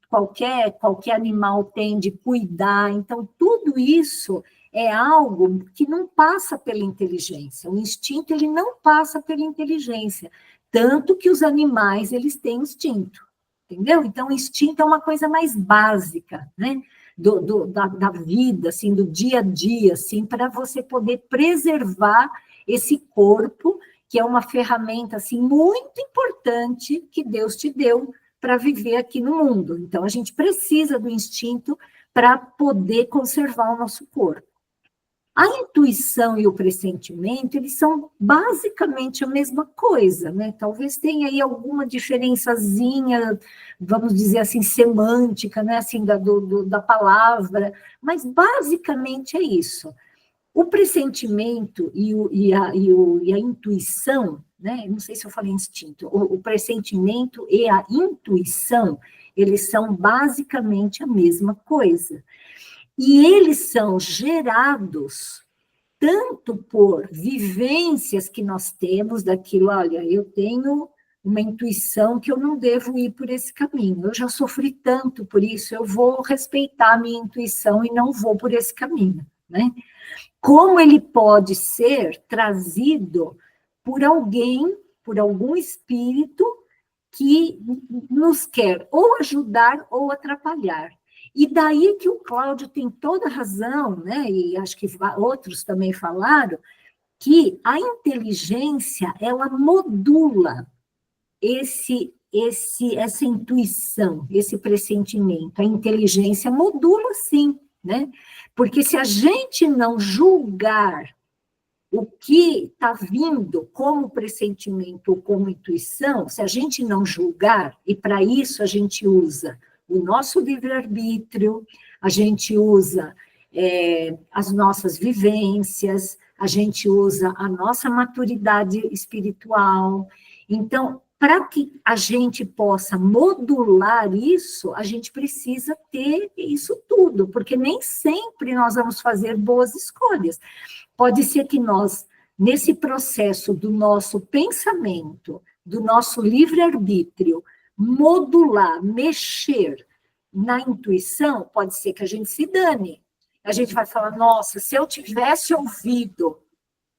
qualquer animal tem de cuidar, então tudo isso é algo que não passa pela inteligência, o instinto ele não passa pela inteligência, tanto que os animais eles têm instinto. Entendeu? Então, o instinto é uma coisa mais básica, né? da vida, assim, do dia a dia, assim, para você poder preservar esse corpo, que é uma ferramenta assim, muito importante que Deus te deu para viver aqui no mundo. Então, a gente precisa do instinto para poder conservar o nosso corpo. A intuição e o pressentimento, eles são basicamente a mesma coisa, né? Talvez tenha aí alguma diferençazinha, vamos dizer assim, semântica, né? Assim, da palavra, mas basicamente é isso. O pressentimento e a intuição, né? Não sei se eu falei instinto, o pressentimento e a intuição, eles são basicamente a mesma coisa. E eles são gerados tanto por vivências que nós temos daquilo, olha, eu tenho uma intuição que eu não devo ir por esse caminho, eu já sofri tanto por isso, eu vou respeitar a minha intuição e não vou por esse caminho, né? Como ele pode ser trazido por alguém, por algum espírito que nos quer ou ajudar ou atrapalhar. E daí que o Cláudio tem toda a razão, né? E acho que outros também falaram, que a inteligência, ela modula essa intuição, esse pressentimento. A inteligência modula, sim, né? Porque se a gente não julgar o que está vindo como pressentimento ou como intuição, se a gente não julgar, e para isso a gente usa o nosso livre-arbítrio, a gente usa as nossas vivências, a gente usa a nossa maturidade espiritual. Então, para que a gente possa modular isso, a gente precisa ter isso tudo, porque nem sempre nós vamos fazer boas escolhas. Pode ser que nós, nesse processo do nosso pensamento, do nosso livre-arbítrio, modular, mexer na intuição, pode ser que a gente se dane. A gente vai falar, nossa, se eu tivesse ouvido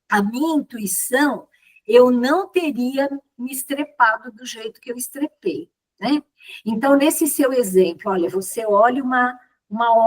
a minha intuição, eu não teria me estrepado do jeito que eu estrepei, né? Então, nesse seu exemplo, olha, você olha uma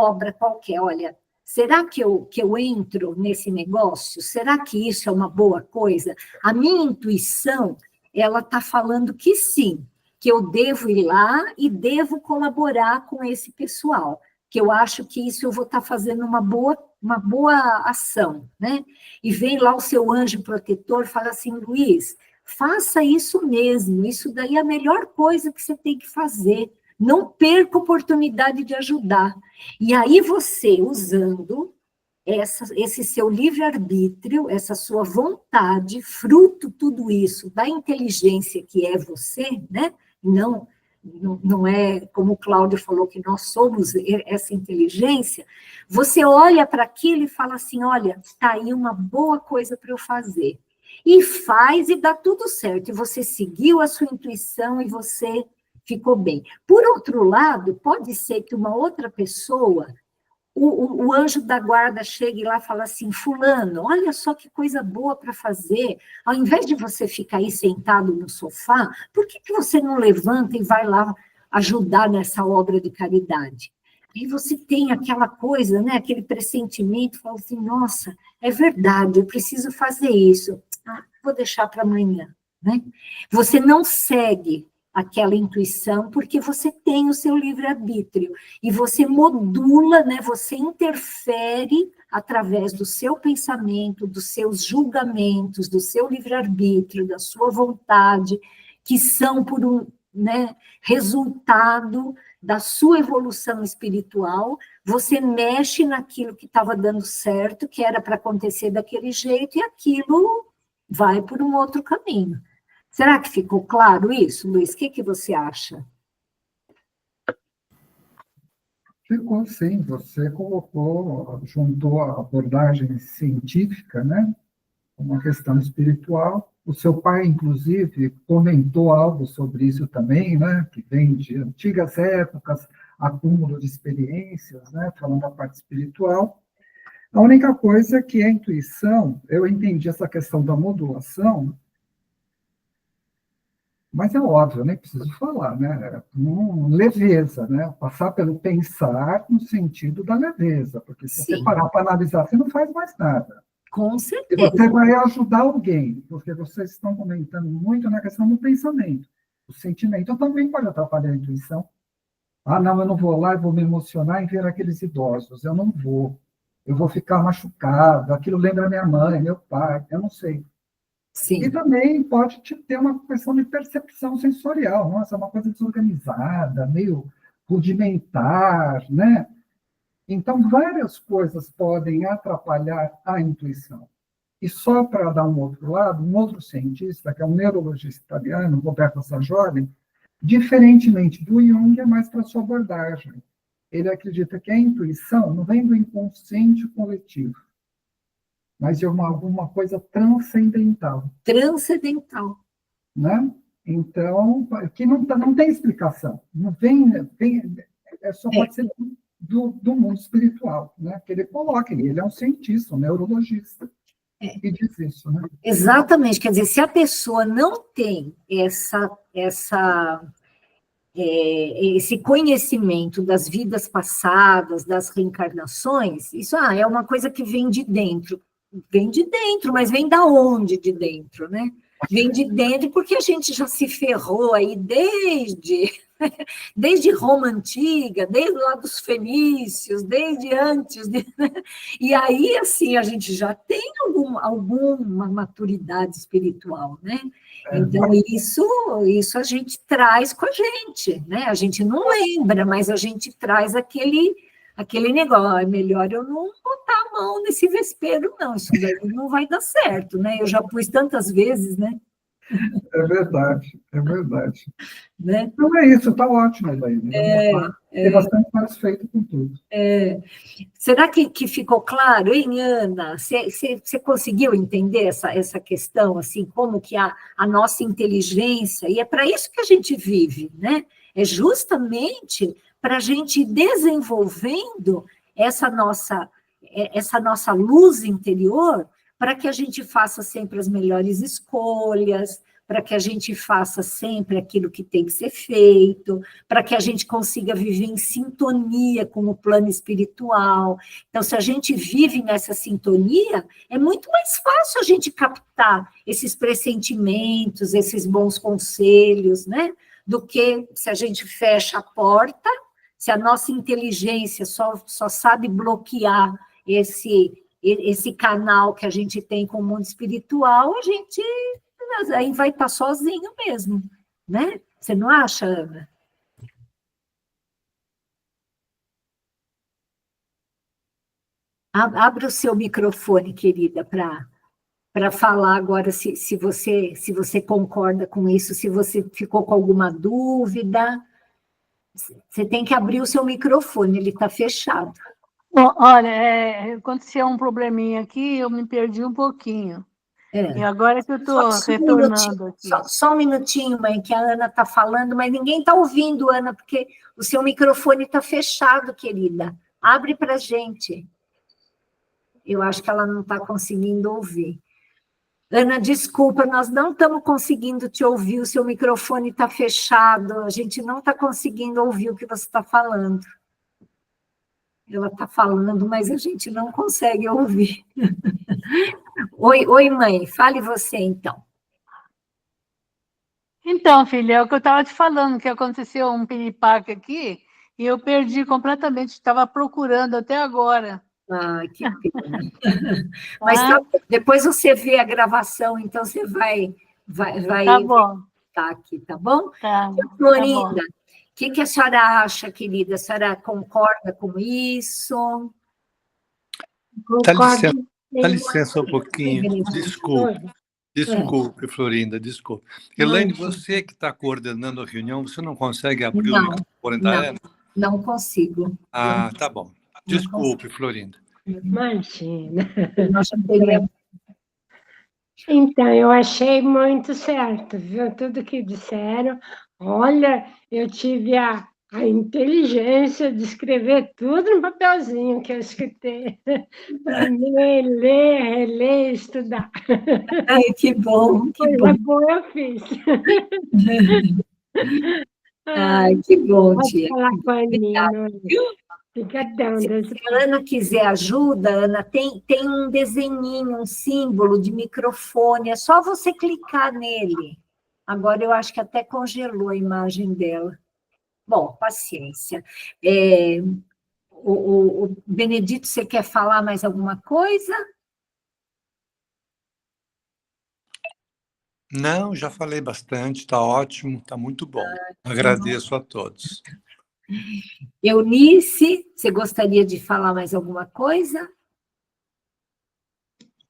obra qualquer, olha, será que eu entro nesse negócio? Será que isso é uma boa coisa? A minha intuição, ela está falando que sim, que eu devo ir lá e devo colaborar com esse pessoal, que eu acho que isso eu vou estar fazendo uma boa ação, né? E vem lá o seu anjo protetor, fala assim, Luiz, faça isso mesmo, isso daí é a melhor coisa que você tem que fazer, não perca a oportunidade de ajudar. E aí você, usando esse seu livre-arbítrio, essa sua vontade, fruto tudo isso da inteligência que é você, né? Não é como o Cláudio falou que nós somos essa inteligência, você olha para aquilo e fala assim, olha, está aí uma boa coisa para eu fazer. E faz e dá tudo certo, e você seguiu a sua intuição e você ficou bem. Por outro lado, pode ser que uma outra pessoa, o anjo da guarda chegue lá e fala assim, fulano, olha só que coisa boa para fazer, ao invés de você ficar aí sentado no sofá, por que você não levanta e vai lá ajudar nessa obra de caridade? Aí você tem aquela coisa, né, aquele pressentimento, fala assim, nossa, é verdade, eu preciso fazer isso, vou deixar para amanhã, né? Você não segue aquela intuição, porque você tem o seu livre-arbítrio, e você modula, né, você interfere através do seu pensamento, dos seus julgamentos, do seu livre-arbítrio, da sua vontade, que são por né, resultado da sua evolução espiritual, você mexe naquilo que estava dando certo, que era para acontecer daquele jeito, e aquilo vai por um outro caminho. Será que ficou claro isso, Luiz? O que você acha? Ficou sim, você colocou, juntou a abordagem científica, né, uma questão espiritual. O seu pai, inclusive, comentou algo sobre isso também, né, que vem de antigas épocas, acúmulo de experiências, né, falando da parte espiritual. A única coisa é que a intuição, eu entendi essa questão da modulação, Mas é óbvio, eu nem preciso falar, né? Com leveza, né? Passar pelo pensar no sentido da leveza, porque se você Sim, parar para analisar, você não faz mais nada. com E certeza. você vai ajudar alguém, porque vocês estão comentando muito na questão do pensamento. O sentimento também pode atrapalhar a intuição. Ah, não, eu não vou lá, eu vou me emocionar em ver aqueles idosos. Eu não vou. Eu vou ficar machucado. Aquilo lembra minha mãe, meu pai, eu não sei. E Sim, também pode ter uma questão de percepção sensorial. Nossa, é uma coisa desorganizada, meio rudimentar, né? Então, várias coisas podem atrapalhar a intuição. E só para dar um outro lado, um outro cientista, que é um neurologista italiano, Roberto Sajoli, diferentemente do Jung, é mais para sua abordagem. Ele acredita que a intuição não vem do inconsciente coletivo, mas de alguma coisa transcendental, transcendental. né? Então, que não tem explicação. Não vem, só pode ser do mundo espiritual, né? Que ele coloca, ele é um cientista, um neurologista, e diz isso, né? Exatamente, quer dizer, se a pessoa não tem esse conhecimento das vidas passadas, das reencarnações, isso é uma coisa que vem de dentro. Vem de dentro, mas vem da onde de dentro, né? Vem de dentro porque a gente já se ferrou aí desde Roma Antiga, desde lá dos fenícios, desde antes. E aí, assim, a gente já tem alguma maturidade espiritual, né? Então, isso a gente traz com a gente, né? A gente não lembra, mas a gente traz aquele negócio, é melhor eu não botar a mão nesse vespeiro, não, isso daí não vai dar certo, né? Eu já pus tantas vezes, né? É verdade, é verdade. Né? Então é isso, está ótimo, Elaine. Estou bastante satisfeito com tudo. Será que ficou claro, hein, Ana? Você conseguiu entender essa questão, assim, como que a nossa inteligência, e é para isso que a gente vive, né? É justamente para a gente ir desenvolvendo essa nossa luz interior, para que a gente faça sempre as melhores escolhas, para que a gente faça sempre aquilo que tem que ser feito, para que a gente consiga viver em sintonia com o plano espiritual. Então, se a gente vive nessa sintonia, é muito mais fácil a gente captar esses pressentimentos, esses bons conselhos, né? Do que se a gente fecha a porta, se a nossa inteligência só sabe bloquear esse canal que a gente tem com o mundo espiritual, a gente aí vai estar sozinho mesmo, né? Você não acha, Ana? Abre o seu microfone, querida, para falar agora se você concorda com isso, se você ficou com alguma dúvida. Você tem que abrir o seu microfone, ele está fechado. Olha, aconteceu um probleminha aqui, eu me perdi um pouquinho. E agora que eu estou retornando aqui. Só um minutinho, mãe, que a Ana está falando, mas ninguém está ouvindo, Ana, porque o seu microfone está fechado, querida. Abre para a gente. Eu acho que ela não está conseguindo ouvir. Ana, desculpa, nós não estamos conseguindo te ouvir, o seu microfone está fechado, a gente não está conseguindo ouvir o que você está falando. Ela está falando, mas a gente não consegue ouvir. Oi, mãe, fale você, então. Então, filha, é o que eu estava te falando, que aconteceu um piripaque aqui, e eu perdi completamente, estava procurando até agora. Ah, que pena. Mas depois você vê a gravação, então você vai Tá bom. Tá aqui, tá bom? Tá, Florinda, o que a senhora acha, querida? A senhora concorda com isso? Dá licença um pouquinho. Desculpe, Florinda, desculpe. Elaine, você que está coordenando a reunião, você não consegue abrir o microfone da Ana? Não consigo. Ah, tá bom. Desculpe, Florinda. Imagina. Então, eu achei muito certo, viu? Tudo que disseram. Olha, eu tive a a inteligência de escrever tudo no papelzinho que eu escutei. Ler, reler, estudar. Ai, que bom, que bom. Coisa boa eu fiz. Ai, que bom, Pode tia. falar com a Aninha. Viu? Obrigadão. Se a Ana quiser ajuda, Ana, tem um desenhinho, um símbolo de microfone, é só você clicar nele. Agora eu acho que até congelou a imagem dela. Bom, paciência. O Benedito, você quer falar mais alguma coisa? Não, já falei bastante, está ótimo, está muito bom. Agradeço a todos. Eunice, você gostaria de falar mais alguma coisa?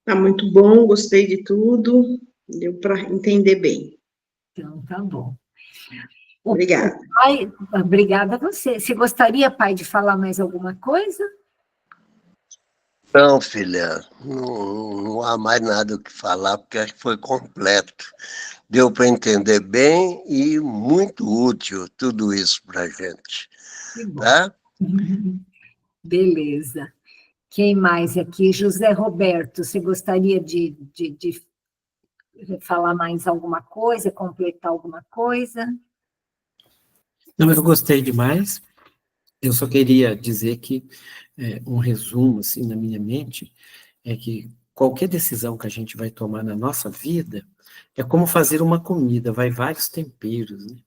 Tá muito bom, gostei de tudo, deu para entender bem. Então, tá bom. Obrigada. Pai, obrigada a você. Você gostaria, pai, de falar mais alguma coisa? Não, filha, não há mais nada o que falar, porque acho que foi completo. Deu para entender bem e muito útil tudo isso para a gente. Tá? Beleza. Quem mais aqui? José Roberto, você gostaria de falar mais alguma coisa, completar alguma coisa? Não, mas eu gostei demais. Eu só queria dizer que um resumo, assim, na minha mente, é que qualquer decisão que a gente vai tomar na nossa vida é como fazer uma comida, vai vários temperos, né?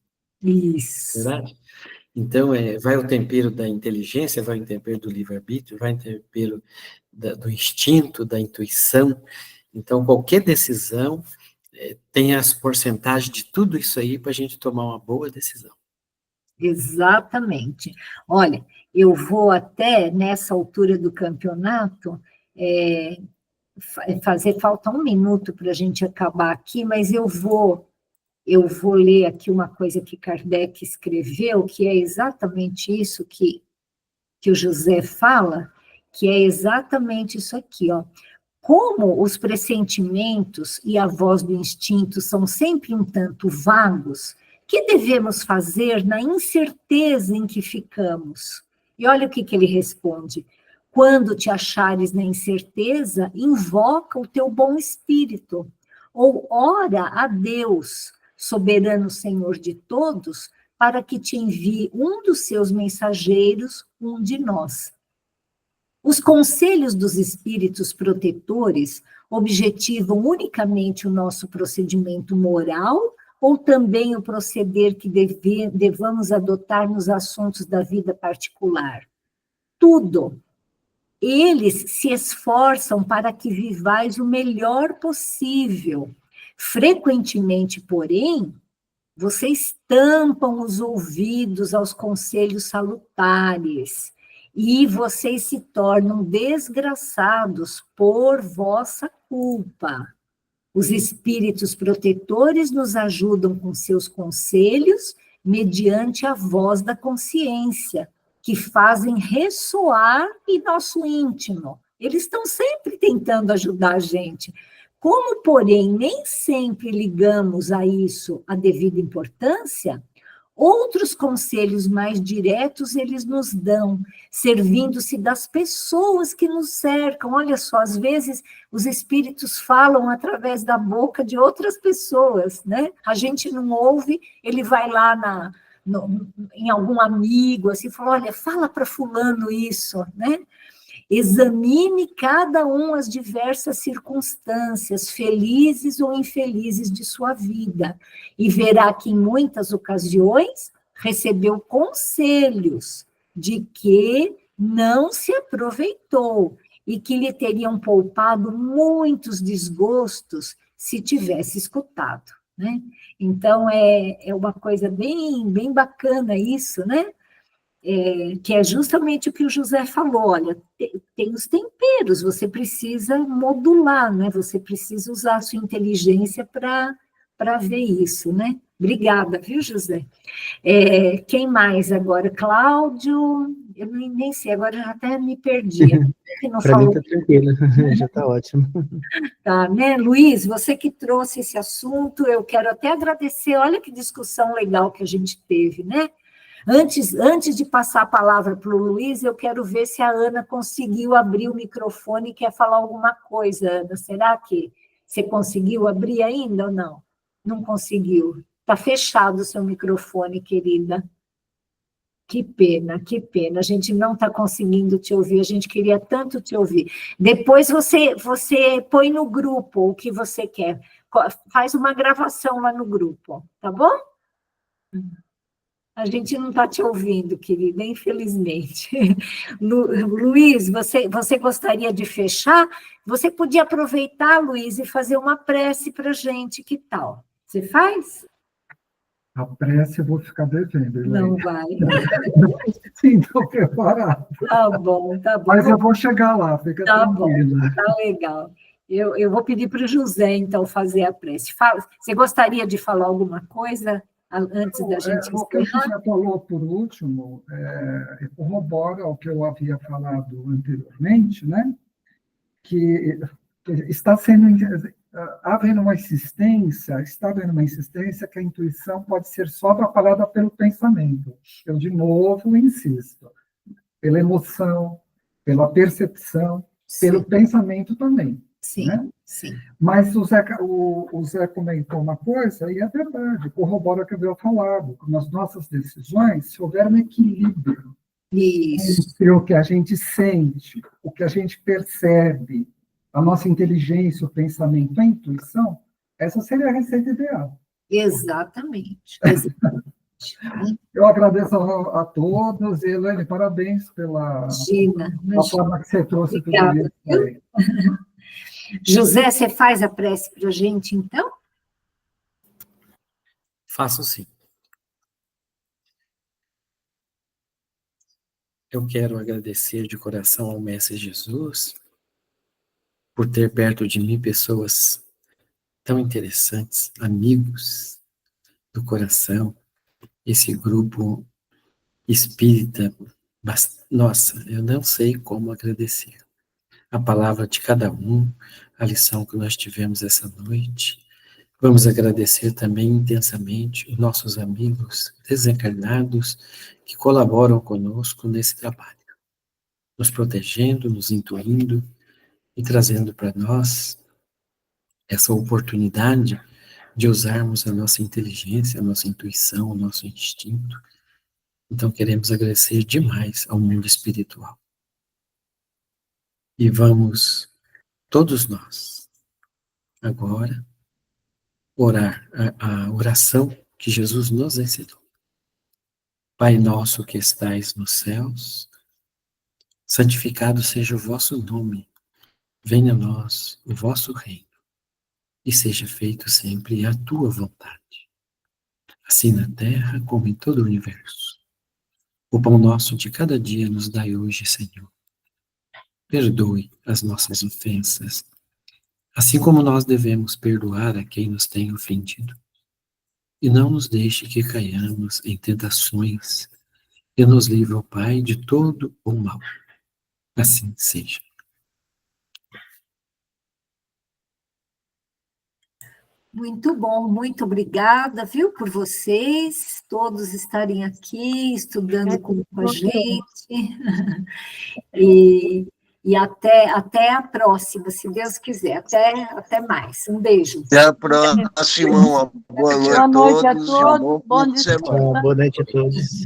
Isso. Verdade? Então, vai o tempero da inteligência, vai o tempero do livre-arbítrio, vai o tempero do instinto, da intuição. Então, qualquer decisão tem as porcentagens de tudo isso aí para a gente tomar uma boa decisão. Exatamente. Olha, eu vou até, nessa altura do campeonato, falta 1 minuto para a gente acabar aqui, mas eu vou ler aqui uma coisa que Kardec escreveu, que é exatamente isso que o José fala, que é exatamente isso aqui, ó. Como os pressentimentos e a voz do instinto são sempre um tanto vagos, que devemos fazer na incerteza em que ficamos? E olha o que ele responde. Quando te achares na incerteza, invoca o teu bom espírito, ou ora a Deus, soberano Senhor de todos, para que te envie um dos seus mensageiros, um de nós. Os conselhos dos espíritos protetores objetivam unicamente o nosso procedimento moral ou também o proceder que devamos adotar nos assuntos da vida particular? Tudo. Eles se esforçam para que vivais o melhor possível. Frequentemente, porém, vocês tampam os ouvidos aos conselhos salutares e vocês se tornam desgraçados por vossa culpa. Os espíritos protetores nos ajudam com seus conselhos mediante a voz da consciência, que fazem ressoar em nosso íntimo. Eles estão sempre tentando ajudar a gente. Como, porém, nem sempre ligamos a isso a devida importância, outros conselhos mais diretos eles nos dão, servindo-se das pessoas que nos cercam. Olha só, às vezes os espíritos falam através da boca de outras pessoas, né? A gente não ouve, ele vai lá em algum amigo, assim, fala, olha, fala para fulano isso, né? Examine cada as diversas circunstâncias, felizes ou infelizes de sua vida, e verá que em muitas ocasiões recebeu conselhos de que não se aproveitou e que lhe teriam poupado muitos desgostos se tivesse escutado, né? Então, é uma coisa bem, bem bacana isso, né? Que é justamente o que o José falou, olha, tem os temperos, você precisa modular, né? Você precisa usar a sua inteligência para ver isso, né? Obrigada, viu, José? Quem mais agora? Cláudio, eu nem sei, agora já até me perdi. Para mim está tranquilo, já está ótimo. Tá, né? Luiz, você que trouxe esse assunto, eu quero até agradecer, olha que discussão legal que a gente teve, né? Antes de passar a palavra para o Luiz, eu quero ver se a Ana conseguiu abrir o microfone e quer falar alguma coisa, Ana. Será que você conseguiu abrir ainda ou não? Não conseguiu. Está fechado o seu microfone, querida. Que pena, que pena. A gente não está conseguindo te ouvir, a gente queria tanto te ouvir. Depois você põe no grupo o que você quer. Faz uma gravação lá no grupo, tá bom? A gente não está te ouvindo, querida, infelizmente. Luiz, você gostaria de fechar? Você podia aproveitar, Luiz, e fazer uma prece para a gente, que tal? Você faz? A prece eu vou ficar devendo, Elaine. Não vai. Sim, estou preparado. Tá bom, tá bom. Mas eu vou chegar lá, fica tranquilo. Bom, tá legal. Eu vou pedir para o José, então, fazer a prece. Você gostaria de falar alguma coisa antes da gente O que você falou por último corrobora o que eu havia falado anteriormente, né? Que está havendo uma insistência que a intuição pode ser só atrapalhada pelo pensamento. Eu, de novo, insisto, pela emoção, pela percepção, pelo pensamento também. Sim, né? sim. Mas o Zé comentou uma coisa, e é verdade, corrobora o que eu havia falado. Nas nossas decisões, se houver um equilíbrio entre o que a gente sente, o que a gente percebe, a nossa inteligência, o pensamento, a intuição, essa seria a receita ideal. Exatamente. Eu agradeço a todos, e Elaine, parabéns pela forma que você trouxe tudo isso. José, você faz a prece para a gente, então? Faço sim. Eu quero agradecer de coração ao Mestre Jesus por ter perto de mim pessoas tão interessantes, amigos do coração, esse grupo espírita. Nossa, eu não sei como agradecer. A palavra de cada um, a lição que nós tivemos essa noite. Vamos agradecer também intensamente os nossos amigos desencarnados que colaboram conosco nesse trabalho, nos protegendo, nos intuindo e trazendo para nós essa oportunidade de usarmos a nossa inteligência, a nossa intuição, o nosso instinto. Então, queremos agradecer demais ao mundo espiritual. E vamos, todos nós, agora, orar a oração que Jesus nos ensinou. Pai nosso que estais nos céus, santificado seja o vosso nome. Venha a nós o vosso reino. E seja feito sempre a tua vontade. Assim na terra como em todo o universo. O pão nosso de cada dia nos dai hoje, Senhor. Perdoe as nossas ofensas, assim como nós devemos perdoar a quem nos tem ofendido. E não nos deixe que caiamos em tentações, e nos livre, ó Pai, de todo o mal. Assim seja. Muito bom, muito obrigada, viu, por vocês, todos estarem aqui, estudando com a gente. E até a próxima, se Deus quiser. Até mais. Um beijo. Até a próxima. Uma boa noite a todos. Bom dia a todos. Boa noite a todos.